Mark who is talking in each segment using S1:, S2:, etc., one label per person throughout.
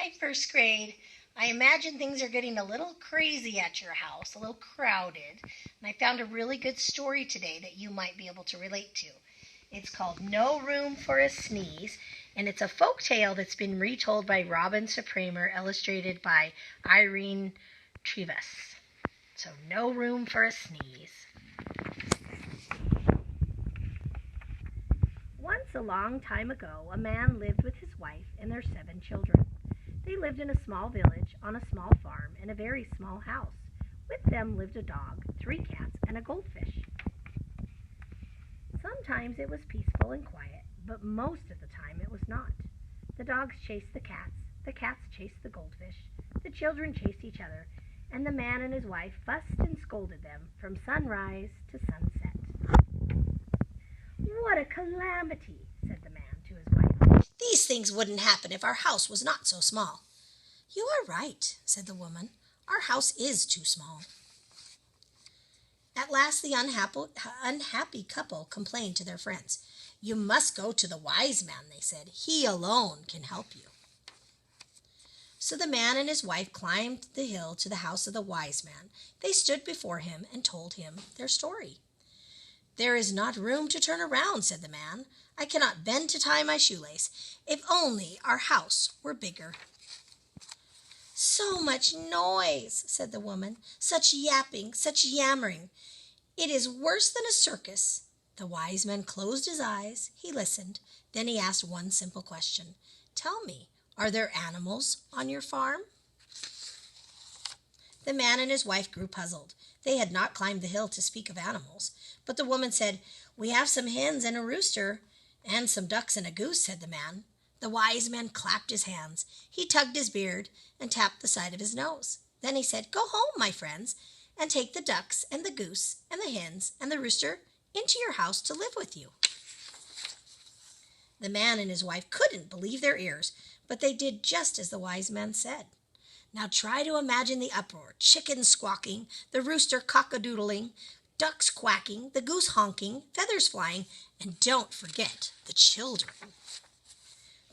S1: Hi, first grade. I imagine things are getting a little crazy at your house, a little crowded, and I found a really good story today that you might be able to relate to. It's called No Room for a Sneeze, and it's a folk tale that's been retold by Robin Supremer, illustrated by Irene Trevis. So, No Room for a Sneeze. Once, a long time ago, a man lived with his wife and their 7 children. They lived in a small village, on a small farm, in a very small house. With them lived a dog, 3 cats, and a goldfish. Sometimes it was peaceful and quiet, but most of the time it was not. The dogs chased the cats chased the goldfish, the children chased each other, and the man and his wife fussed and scolded them from sunrise to sunset. "What a calamity," said the man to his wife. "These things wouldn't happen if our house was not so small." "You are right," said the woman. "Our house is too small." At last the unhappy couple complained to their friends. "You must go to the wise man," they said. "He alone can help you." So the man and his wife climbed the hill to the house of the wise man. They stood before him and told him their story. "There is not room to turn around," said the man. "I cannot bend to tie my shoelace. If only our house were bigger." "So much noise," said the woman. "Such yapping, such yammering. It is worse than a circus." The wise man closed his eyes. He listened. Then he asked one simple question. "Tell me, are there animals on your farm?" The man and his wife grew puzzled. They had not climbed the hill to speak of animals. But the woman said, "We have some hens and a rooster." "And some ducks and a goose," said the man. The wise man clapped his hands. He tugged his beard and tapped the side of his nose. Then he said, "Go home, my friends, and take the ducks and the goose and the hens and the rooster into your house to live with you." The man and his wife couldn't believe their ears, but they did just as the wise man said. Now try to imagine the uproar: chickens squawking, the rooster cock-a-doodling, ducks quacking, the goose honking, feathers flying, and don't forget the children.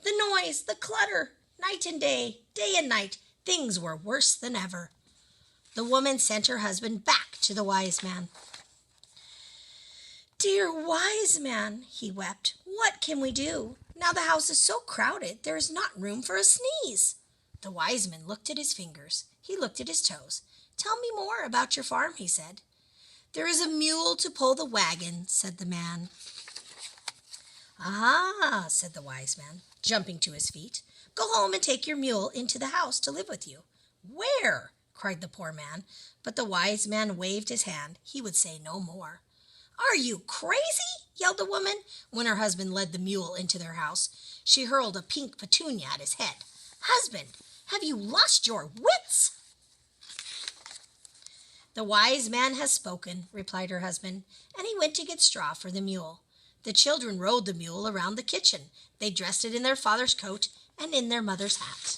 S1: The noise, the clutter, night and day and night, things were worse than ever. The woman sent her husband back to the wise man. "Dear wise man," he wept, "what can we do? Now the house is so crowded there is not room for a sneeze." The wise man looked at his fingers. He looked at his toes. "Tell me more about your farm," he said. "There is a mule to pull the wagon," said the man. "Ah," said the wise man, jumping to his feet. "Go home and take your mule into the house to live with you." "Where?" cried the poor man, but the wise man waved his hand. He would say no more. "Are you crazy?" yelled the woman. When her husband led the mule into their house, she hurled a pink petunia at his head. "Husband, have you lost your wits?" "The wise man has spoken," replied her husband, and he went to get straw for the mule. The children rode the mule around the kitchen. They dressed it in their father's coat and in their mother's hat.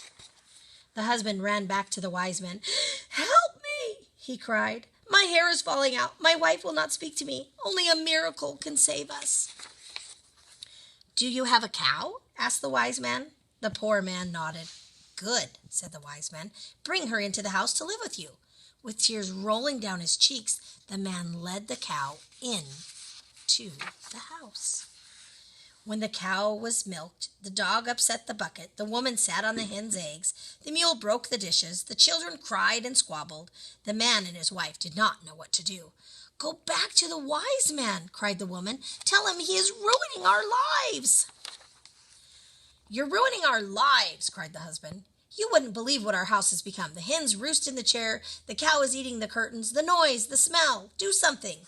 S1: The husband ran back to the wise man. "Help me!" he cried. "My hair is falling out. My wife will not speak to me. Only a miracle can save us." "Do you have a cow?" asked the wise man. The poor man nodded. "Good," said the wise man. "Bring her into the house to live with you." With tears rolling down his cheeks, the man led the cow into the house. When the cow was milked, the dog upset the bucket, the woman sat on the hen's eggs, the mule broke the dishes, the children cried and squabbled. The man and his wife did not know what to do. "Go back to the wise man," cried the woman. "Tell him he is ruining our lives." "You're ruining our lives," cried the husband. "You wouldn't believe what our house has become. The hens roost in the chair, the cow is eating the curtains, the noise, the smell. Do something."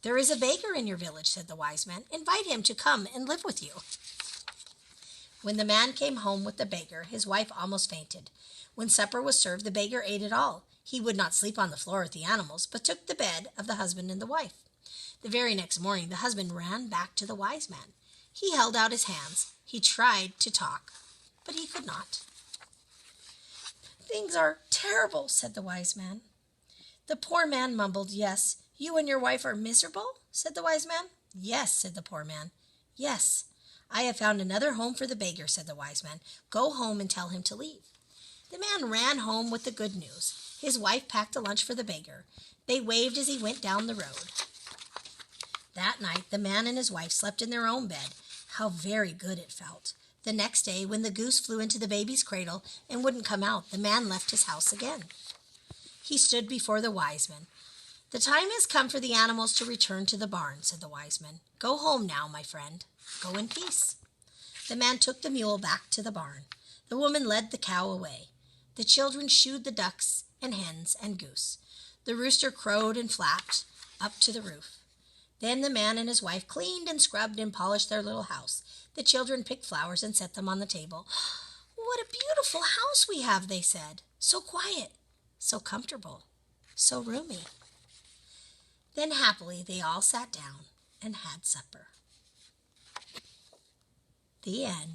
S1: "There is a baker in your village," said the wise man. "Invite him to come and live with you." When the man came home with the baker, his wife almost fainted. When supper was served, the baker ate it all. He would not sleep on the floor with the animals, but took the bed of the husband and the wife. The very next morning, the husband ran back to the wise man. He held out his hands. He tried to talk, but he could not. "Things are terrible," said the wise man. The poor man mumbled, "Yes, you and your wife are miserable?" said the wise man. "Yes," said the poor man. "Yes, I have found another home for the beggar," said the wise man. "Go home and tell him to leave." The man ran home with the good news. His wife packed a lunch for the beggar. They waved as he went down the road. That night, the man and his wife slept in their own bed. How very good it felt. The next day, when the goose flew into the baby's cradle and wouldn't come out, the man left his house again. He stood before the wise men. "The time has come for the animals to return to the barn," said the wise men. "Go home now, my friend. Go in peace." The man took the mule back to the barn. The woman led the cow away. The children shooed the ducks and hens and goose. The rooster crowed and flapped up to the roof. Then the man and his wife cleaned and scrubbed and polished their little house. The children picked flowers and set them on the table. "What a beautiful house we have," they said. "So quiet, so comfortable, so roomy." Then happily they all sat down and had supper. The end.